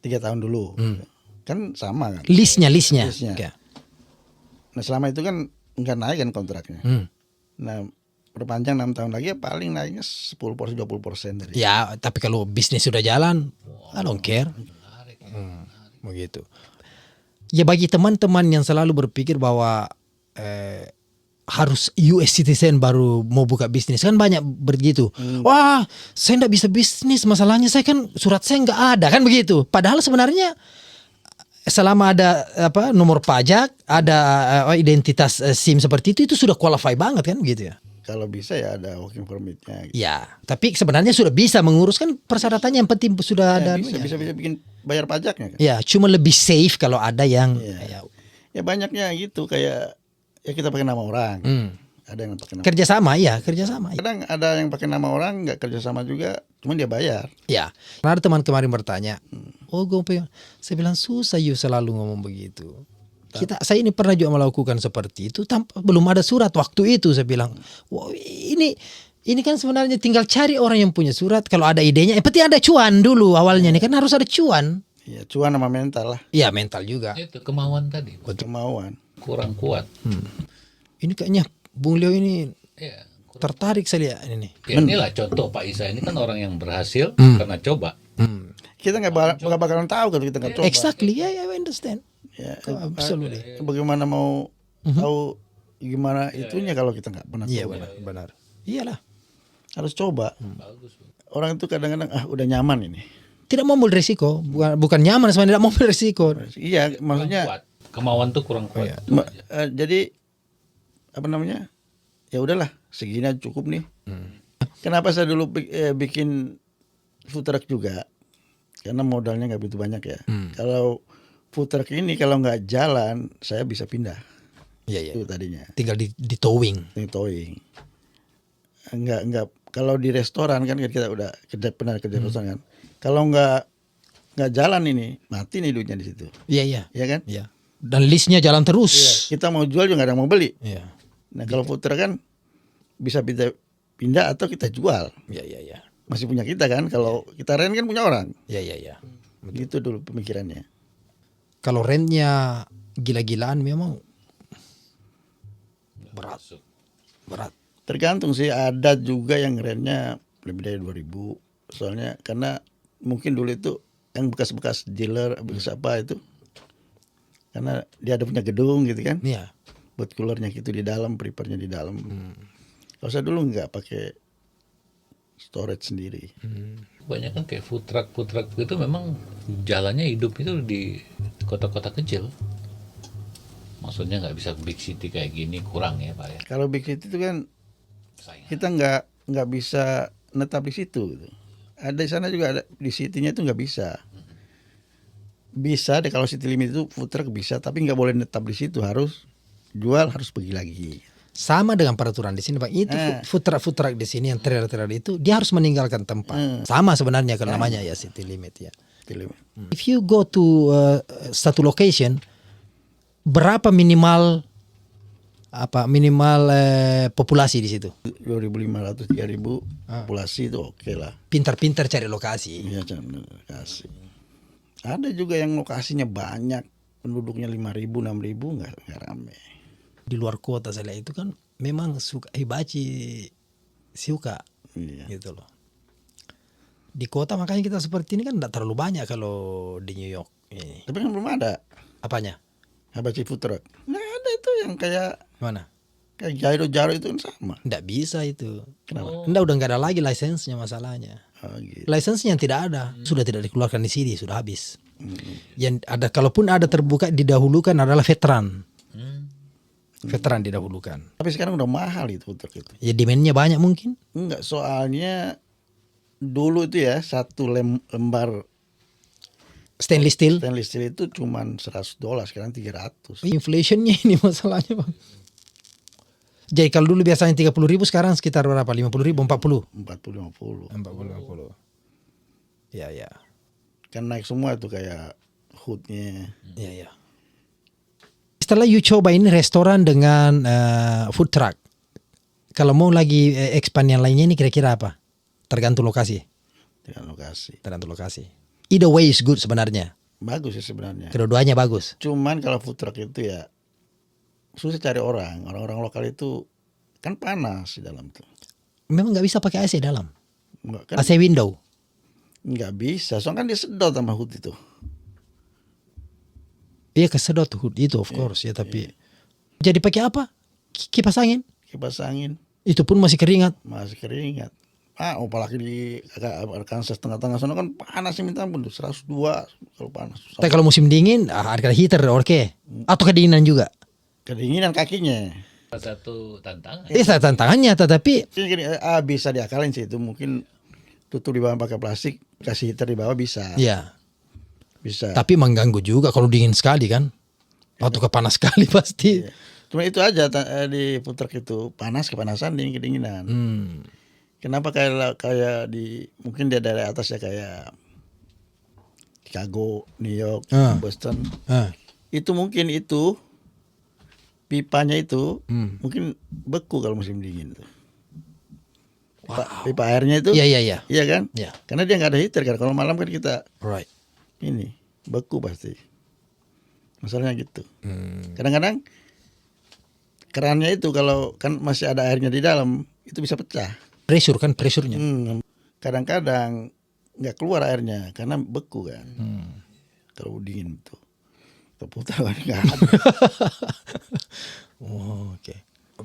3 tahun dulu. Kan sama kan. Listnya. Oke. Nah selama itu kan nggak naik kan kontraknya. Nah perpanjang 6 tahun lagi ya paling naiknya 10%-20% dari. Ya, tapi kalau bisnis sudah jalan, I don't care. Begitu. Ya bagi teman-teman yang selalu berpikir bahwa harus US citizen baru mau buka bisnis, kan banyak begitu. Wah, saya nggak bisa bisnis, masalahnya saya kan surat saya nggak ada, kan begitu. Padahal sebenarnya selama ada nomor pajak, ada identitas SIM seperti itu sudah qualify banget kan begitu ya. Kalau bisa ya ada working permitnya. Gitu. Ya, tapi sebenarnya sudah bisa mengurus kan persyaratannya, yang penting sudah ada. Bisa bikin bayar pajaknya kan. Ya, cuma lebih safe kalau ada yang. Ya banyaknya gitu kayak ya kita pakai nama orang. Ada yang pakai nama. Kerjasama. Kadang ada yang pakai nama orang nggak kerjasama juga, cuman dia bayar. Ya, karena ada teman kemarin bertanya, saya bilang susah selalu ngomong begitu. Saya ini pernah juga melakukan seperti itu tanpa belum ada surat waktu itu. Saya bilang, wah, ini kan sebenarnya tinggal cari orang yang punya surat. Kalau ada idenya, penting ada cuan dulu awalnya nih, kan harus ada cuan. Iya, cuan sama mental lah. Iya, mental juga. Itu kemauan tadi. Kemauan. Kurang kuat. Ini kayaknya Bung Leo ini tertarik saya lihat ini. Ya, inilah contoh Pak Isa ini kan orang yang berhasil karena coba. Kita nggak bakalan tahu kalau kita nggak coba. Exactly, I understand. Ya, absolutely. Bagaimana mau tahu gimana itunya kalau kita nggak pernah coba. Iya benar. Iyalah. Harus coba. Orang itu kadang-kadang udah nyaman ini. Tidak mau ambil resiko, bukan nyaman sebenarnya, tidak mau ambil resiko. Iya, maksudnya kemauan tuh kurang kuat. Jadi apa namanya? Ya udahlah, segini aja cukup nih. Kenapa saya dulu bikin food truck juga? Karena modalnya nggak begitu banyak ya. Kalau food truck ini kalau nggak jalan, saya bisa pindah. Iya. Itu tadinya. Tinggal di towing. Enggak. Kalau di restoran kan kita udah pernah kerja restoran kan. Kalau nggak jalan ini, mati nih duitnya di situ. Iya. Iya kan? Iya. Dan listnya jalan terus. Iya. Kita mau jual juga nggak ada yang mau beli. Iya. Nah kalau food truck kan bisa pindah atau kita jual. Iya. Masih punya kita kan. Kalau kita rent kan punya orang. Iya. Gitu dulu pemikirannya. Kalau rentnya gila-gilaan memang berat. Tergantung sih, ada juga yang rentnya lebih dari 2.000. Soalnya karena mungkin dulu itu yang bekas-bekas dealer, bekas apa itu. Karena dia ada punya gedung gitu kan. Iya. Buat coolernya gitu di dalam, prepare-nya di dalam. Kalau saya dulu nggak pakai storage sendiri. Banyak kan kayak food truck itu memang jalannya hidup itu di kota-kota kecil. Maksudnya nggak bisa big city kayak gini, kurang ya Pak ya. Kalau big city itu kan Saingan. kita nggak bisa netap di situ. Gitu. Ada di sana juga ada di city-nya itu nggak bisa. Bisa deh kalau city limit itu food truck bisa, tapi nggak boleh netap di situ, harus jual, harus pergi lagi. Sama dengan peraturan di sini Pak. Itu food truck di sini yang trailer itu dia harus meninggalkan tempat. Sama sebenarnya kalau namanya ya city limit ya. City limit. If you go to satu location, berapa minimal populasi di situ? 2.500 3.000 populasi itu oke lah. Pintar-pintar cari lokasi. Iya, jangan lokasi. Ada juga yang lokasinya banyak, penduduknya 5.000 6.000 nggak rame. Di luar kota saya lihat itu kan memang suka hibachi suka gitu loh. Di kota makanya kita seperti ini kan tidak terlalu banyak kalau di New York ini. Tapi kan belum ada Apanya? Hibachi food truck. Nggak ada itu yang kayak Mana? Jaro itu kan sama. Tidak bisa itu. Kenapa? Udah nggak ada lagi lisensinya masalahnya. Oh, gitu. Lisensinya tidak ada, sudah tidak dikeluarkan di sini, sudah habis. Yang ada, kalaupun ada terbuka didahulukan adalah veteran. Veteran didahulukan. Tapi sekarang udah mahal itu food truck itu. Ya demandnya banyak mungkin. Enggak, soalnya dulu itu ya satu lembar Stainless steel. stainless steel itu cuman $100, sekarang 300. Inflationnya ini masalahnya Bang. Jadi kalau dulu biasanya 30.000 sekarang sekitar berapa? 50.000, 40? 40 50. 40. Ya. Kan naik semua itu kayak hoodnya. Ya. Setelah you coba ini restoran dengan food truck, kalau mau lagi expand yang lainnya ini kira-kira apa? Tergantung lokasi. Dengan lokasi. Tergantung lokasi. Either way is good sebenarnya. Bagus sih sebenarnya. Kedua-duanya bagus. Cuman kalau food truck itu ya susah cari orang lokal itu kan panas di dalam tuh. Memang nggak bisa pakai AC dalam. Enggak kan? AC window. Nggak bisa, soalnya kan dia sedot sama hood itu. Iya kesedot hood itu of course ya tapi. Jadi pakai apa? Kipas angin. Kipas angin Itu pun masih keringat. masih keringat. Apalagi di Arkansas tengah-tengah sana kan panas sih minta ampun tuh 102 kalau panas. Tapi kalau musim dingin ada heater oke. Atau kedinginan juga. Kedinginan kakinya. Salah satu tantangan. Tantangannya tetapi Gini, bisa diakalin sih itu mungkin tutup di bawah pakai plastik, kasih heater di bawah bisa. ya. Bisa. Tapi mengganggu juga kalau dingin sekali kan. Atau kepanas sekali pasti. Cuma itu aja di food truck itu panas kepanasan dingin kedinginan. Kenapa kayak di mungkin di daerah atas ya kayak Chicago, New York, Boston. Itu mungkin itu pipanya itu mungkin beku kalau musim dingin tuh. Pipa airnya itu. Iya. Iya kan? Iya. Karena dia nggak ada heater kan. Kalau malam kan kita Right. ini beku pasti. Masalahnya gitu. Kadang-kadang kerannya itu kalau kan masih ada airnya di dalam itu bisa pecah. Pressure-nya. Kadang-kadang nggak keluar airnya karena beku kan. Kalau dingin itu terputar kan nggak ada. Oke.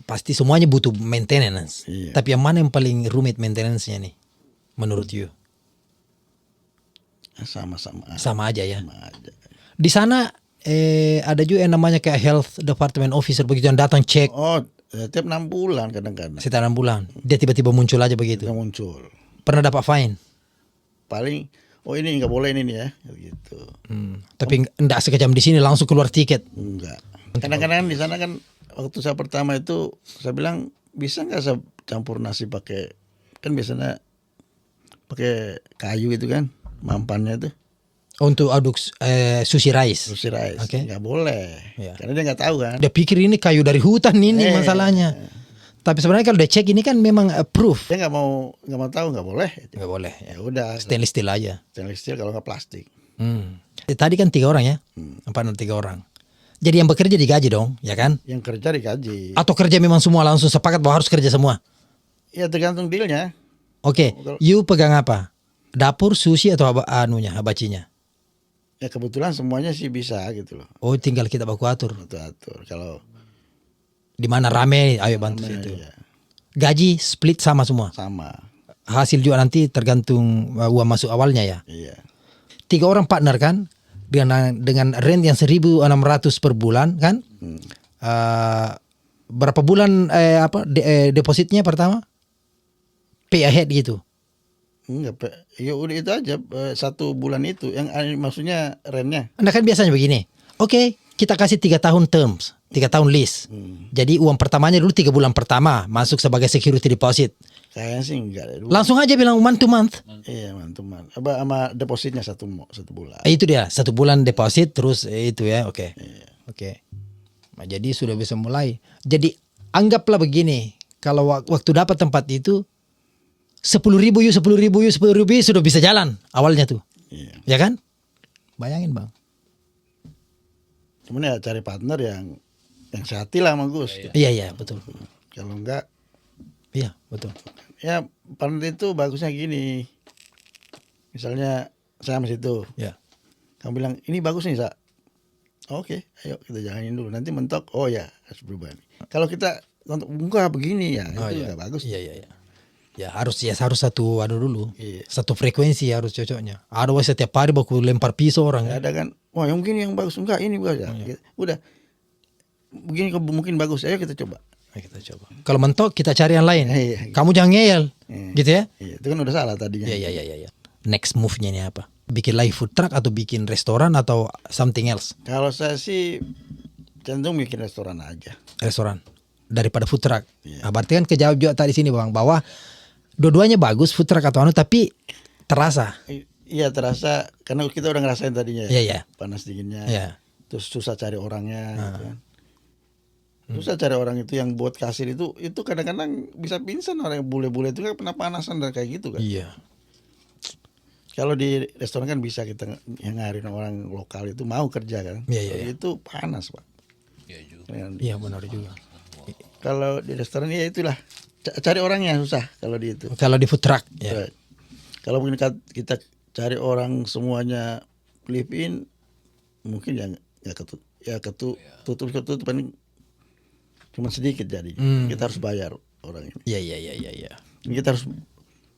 Pasti semuanya butuh maintenance. Iya. Tapi yang mana yang paling rumit maintenance-nya nih menurut you? Sama-sama Sama aja ya. sama aja. Di sana ada juga yang namanya kayak health department officer begitu yang datang cek Oh, tiap 6 bulan kadang-kadang setiap 6 bulan. Dia tiba-tiba muncul aja begitu. dia muncul. Pernah dapat fine? Paling ini nggak boleh ini nih ya gitu. Tapi enggak sekejam di sini langsung keluar tiket. Enggak. Kadang-kadang di sana kan waktu saya pertama itu saya bilang bisa nggak saya campur nasi pakai kan biasanya pakai kayu itu kan mampannya itu Untuk aduk sushi rice. sushi rice. Oke. Nggak boleh. Iya. Karena dia nggak tahu kan. Dia pikir ini kayu dari hutan ini masalahnya. Tapi sebenarnya kalau dia cek ini kan memang approved. Dia nggak mau tahu nggak boleh. Nggak boleh. Ya udah. Stainless steel aja. Stainless steel kalau nggak plastik. Tadi kan 3 orang ya. 3 orang. Jadi yang bekerja digaji dong, ya kan? Yang kerja dikaji. Atau kerja memang semua langsung sepakat bahwa harus kerja semua? Ya tergantung dealnya. Oke, you pegang apa? Dapur, sushi atau hibachinya? Ya kebetulan semuanya sih bisa gitu loh. Oh, tinggal kita baku atur. Atur. Kalau Di mana rame, ayo bantu namanya, situ. ya, Gaji split sama semua. sama. Hasil juga nanti tergantung uang masuk awalnya ya. Iya. 3 orang partner kan, dengan rent yang 1.600 per bulan kan. Berapa bulan depositnya pertama? Pay ahead gitu. Enggak, ya udah itu aja 1 bulan itu yang maksudnya rentnya. Nah kan biasanya begini. Oke, kita kasih 3 tahun terms, 3 tahun lease. Jadi uang pertamanya dulu 3 bulan pertama masuk sebagai security deposit. Kayaknya sih enggak deh. Langsung aja bilang month to month. Iya, mantuman. Sama depositnya 1 bulan. Itu dia 1 bulan deposit terus itu ya. Oke. Oke. Nah, jadi sudah bisa mulai. Jadi anggaplah begini. Kalau waktu dapat tempat itu 10.000 sudah bisa jalan awalnya tuh. Iya. Ya kan? Bayangin bang. Cuman ya cari partner yang sehati lah sama Gus. Iya betul. Kalau enggak, Iya betul. ya partner itu bagusnya gini. Misalnya saya sama situ, Ya. kamu bilang ini bagus nih Sa. Oke, ayo kita jalanin dulu. Nanti mentok, oh ya harus berubah nih. Kalau kita enggak begini ya, itu enggak bagus. Iya. Ya harus satu dulu. Iya. Satu frekuensi harus cocoknya. Ada setiap hari baku lempar pisau orang. Ya. Ada kan, wah yang begini yang bagus enggak, ini bagus ya. Udah, begini mungkin bagus, ayo kita coba. Ayo kita coba. Kalau mentok kita cari yang lain. Iya. Kamu jangan ngeyel, gitu ya? Iya, itu kan udah salah tadinya. Iya. Next move-nya ini apa? Bikin lagi food truck atau bikin restoran atau something else? Kalau saya sih cenderung bikin restoran aja. Restoran daripada food truck. Iya. Nah, berarti kan kejawab juga tadi sini bang bahwa dua-duanya bagus food truck atau tapi terasa. Iya terasa karena kita udah ngerasain tadinya ya. Iya. Panas dinginnya. Iya. Terus susah cari orangnya gitu kan. Susah cari orang itu yang buat kasir itu kadang-kadang bisa pingsan orang yang bule-bule itu kan pernah panasan dan kayak gitu kan. Iya. Kalau di restoran kan bisa kita ngajarin orang lokal itu mau kerja kan. Iya. Kalau itu panas Pak. Iya juga. Iya benar juga. Kalau di restoran ya itulah cari orangnya susah kalau di itu. Kalau di food truck, ya. Right. Kalau mungkin kita cari orang semuanya live in mungkin ya ketutup paling cuma sedikit jadi. Kita harus bayar orang ini. Iya. Kita harus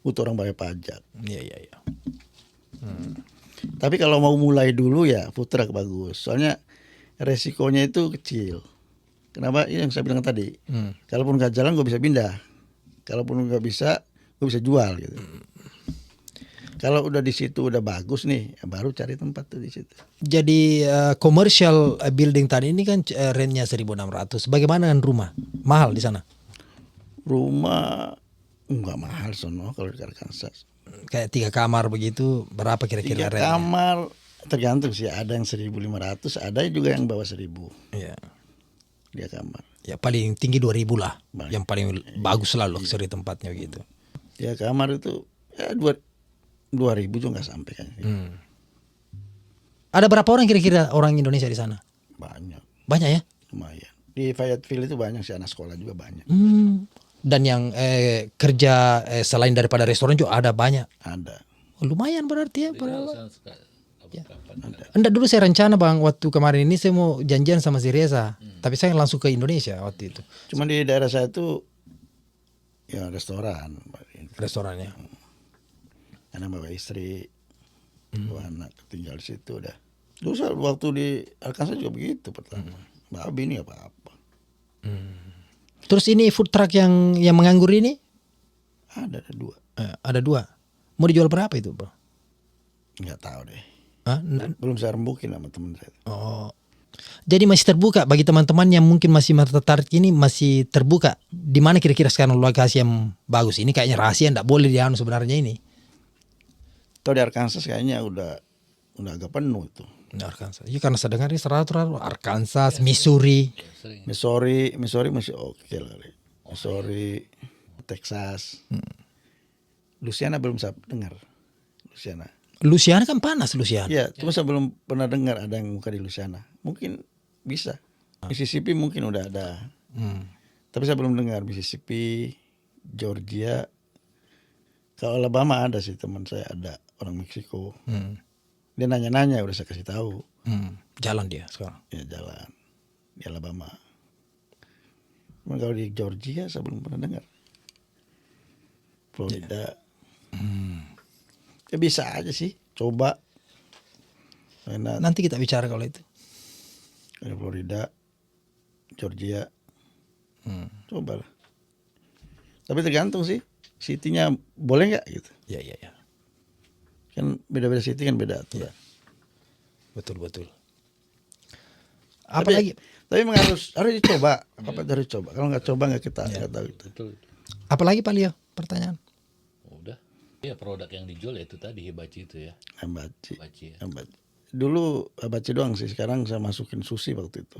butuh orang bayar pajak. Iya. Tapi kalau mau mulai dulu ya food truck bagus. Soalnya resikonya itu kecil. Kenapa? Yang saya bilang tadi. Kalaupun nggak jalan gue bisa pindah. Kalaupun nggak bisa, gue bisa jual gitu. Kalau udah di situ udah bagus nih, ya baru cari tempat tuh di situ. Jadi commercial building tadi ini kan rentnya 1.600. Bagaimana dengan rumah? Mahal di sana? Rumah nggak mahal sono kalau di Arkansas. Kayak 3 kamar begitu, berapa 3 kira-kira rentnya? kamar tergantung sih. Ada yang 1.500, ada juga yang bawah 1.000. Iya. 3 kamar. Ya paling tinggi 2.000 lah. Baik. Yang paling bagus lah luxury tempatnya gitu. 3 kamar itu ya 2.000 juga nggak sampai kan. Ada berapa orang kira-kira orang Indonesia di sana? Banyak, Banyak ya? lumayan. Di Fayetteville itu banyak sih, anak sekolah juga banyak. Dan yang kerja selain daripada restoran juga ada banyak. Ada. Oh, lumayan berarti ya. Kapan? Enggak, dulu saya rencana bang waktu kemarin ini saya mau janjian sama si Reza, tapi saya langsung ke Indonesia waktu itu. Cuma di daerah saya itu ya restoran. Restorannya. Karena bawa istri, bawa anak tinggal di situ udah. Dulu saya waktu di Arkansas juga begitu pertama. Babi ini apa-apa. Terus ini food truck yang menganggur ini Ada 2. ada 2. Mau dijual berapa itu bang? Nggak tahu deh. Hah? Belum saya rembukin sama teman saya. Oh. Jadi masih terbuka bagi teman-teman yang mungkin masih tertarik ini, masih terbuka. Di mana kira-kira sekarang lokasi yang bagus? Ini kayaknya rahasia, enggak boleh dianu sebenarnya ini. Tahu di Arkansas kayaknya udah agak penuh itu. Arkansas. Iya karena saya dengar ini seratus Arkansas, Missouri. Missouri masih oke lah. Missouri, Texas. Louisiana belum saya dengar. Louisiana kan panas Louisiana. Iya, cuma saya belum pernah dengar ada yang buka di Louisiana. Mungkin bisa. Mississippi mungkin udah ada. Tapi saya belum dengar Mississippi, Georgia. Kalau Alabama ada sih teman saya, ada orang Meksiko. Dia nanya-nanya, udah saya kasih tahu. Jalan dia sekarang. Ya jalan di Alabama. Cuma kalau di Georgia saya belum pernah dengar. Florida. Ya bisa aja sih, coba. Karena Nanti kita bicara kalau itu. ada Florida, Georgia, coba lah. Tapi tergantung sih, city-nya boleh nggak gitu. Ya, ya, ya. Kan beda-beda city kan beda aturan. Betul. Tapi memang harus dicoba. Iya. Apa harus coba? Kalau nggak coba nggak kita nggak tahu itu. Betul. Apalagi Pak Leo pertanyaan? Udah. Ya produk yang dijual ya itu tadi hibachi itu ya. Hibachi. Hibachi ya. Hibachi. Dulu hibachi doang sih. Sekarang saya masukin sushi waktu itu.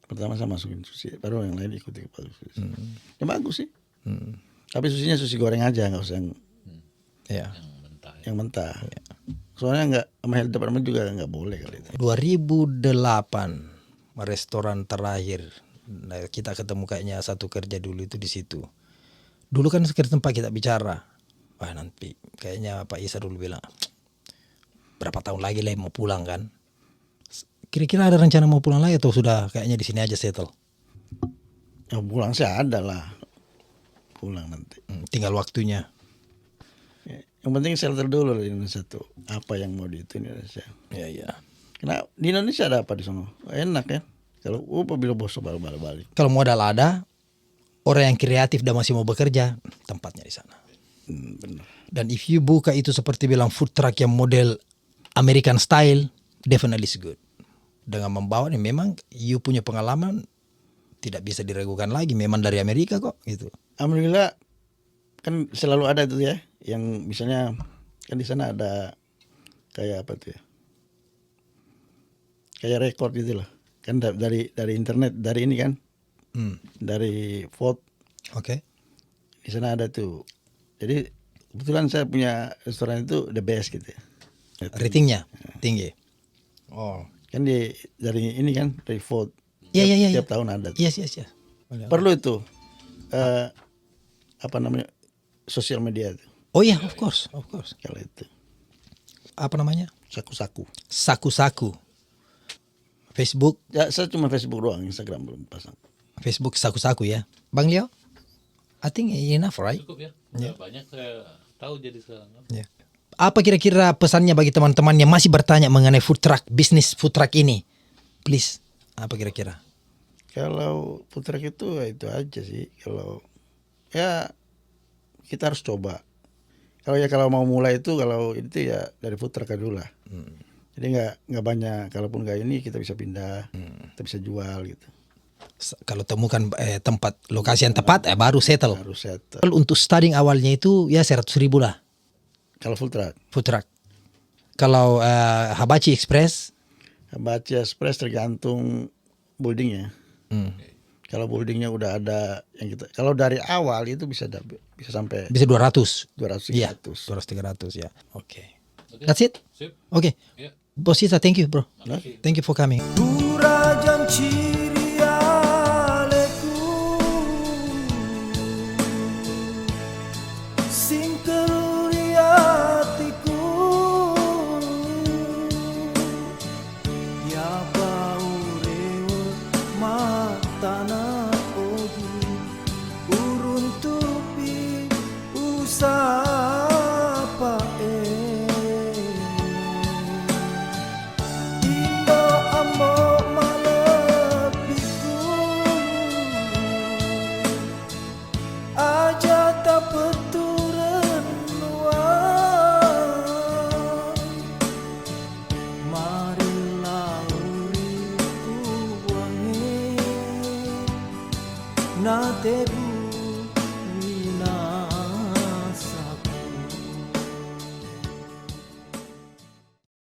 Pertama saya masukin sushi, baru yang lain ikut sushi. Ya bagus sih. Tapi susinya sushi goreng aja, nggak usah Ya. Yang mentah ya. yang mentah. Soalnya nggak sama health department juga nggak boleh kali itu. 2008 restoran terakhir. Nah, kita ketemu kayaknya satu kerja dulu itu di situ. Dulu kan sekitar tempat kita bicara. Wah nanti kayaknya Pak Isa dulu bilang berapa tahun lagi lah mau pulang kan. Kira-kira ada rencana mau pulang lagi atau sudah kayaknya di sini aja settle? Ya pulang sih ada lah. Pulang nanti. Tinggal waktunya. Ya, yang penting shelter dulu di Indonesia tuh. Apa yang mau di Indonesia. Ya, ya. Karena di Indonesia ada apa di sana? Enak ya. Kalau apabila bos balik. Kalau modal ada, orang yang kreatif dan masih mau bekerja, tempatnya di sana. Benar. Dan if you buka itu seperti bilang food truck yang model American style, definitely is good. Dengan membawa nih memang you punya pengalaman tidak bisa diragukan lagi, memang dari Amerika kok gitu. Alhamdulillah kan selalu ada tuh ya, yang misalnya kan di sana ada kayak apa tuh ya, kayak rekor gitu loh, kan dari internet, dari ini kan, dari vote. Oke. Di sana ada tuh, jadi kebetulan saya punya restoran itu the best gitu ya. Ratingnya tinggi. Oh. Kan dari ini kan dari vote. Iya. Tiap tahun ada. Yes. Perlu itu apa namanya sosial media itu Oh iya, of course. kalau itu Apa namanya? saku-saku. Saku-saku. Facebook, Ya saya cuma Facebook doang, Instagram belum pasang. Facebook saku-saku ya. Bang Leo, I think enough, right? Cukup ya. Udah banyak saya tahu jadi sekarang. Ya. Apa kira-kira pesannya bagi teman-teman yang masih bertanya mengenai food truck, bisnis food truck ini? Please, apa kira-kira? Kalau food truck itu ya itu aja sih. Kalau ya kita harus coba. Kalau mau mulai itu kalau itu ya dari food truck dulu lah. Jadi nggak banyak. Kalaupun nggak ini kita bisa pindah, kita bisa jual gitu. Kalau temukan tempat lokasi yang tepat, baru settle. Harus set. Untuk starting awalnya itu ya 100.000 lah Kalau full truck, food truck. Kalau Hibachi Express, Hibachi Express tergantung buildingnya. Kalau buildingnya udah ada yang kita, kalau dari awal itu bisa sampai bisa 200. 200 Iya, 300. 200-300 ya. Oke. That's it. Sip. Oke. Ya. Bos Isa, thank you bro. Makasih. Thank you for coming. Na tebu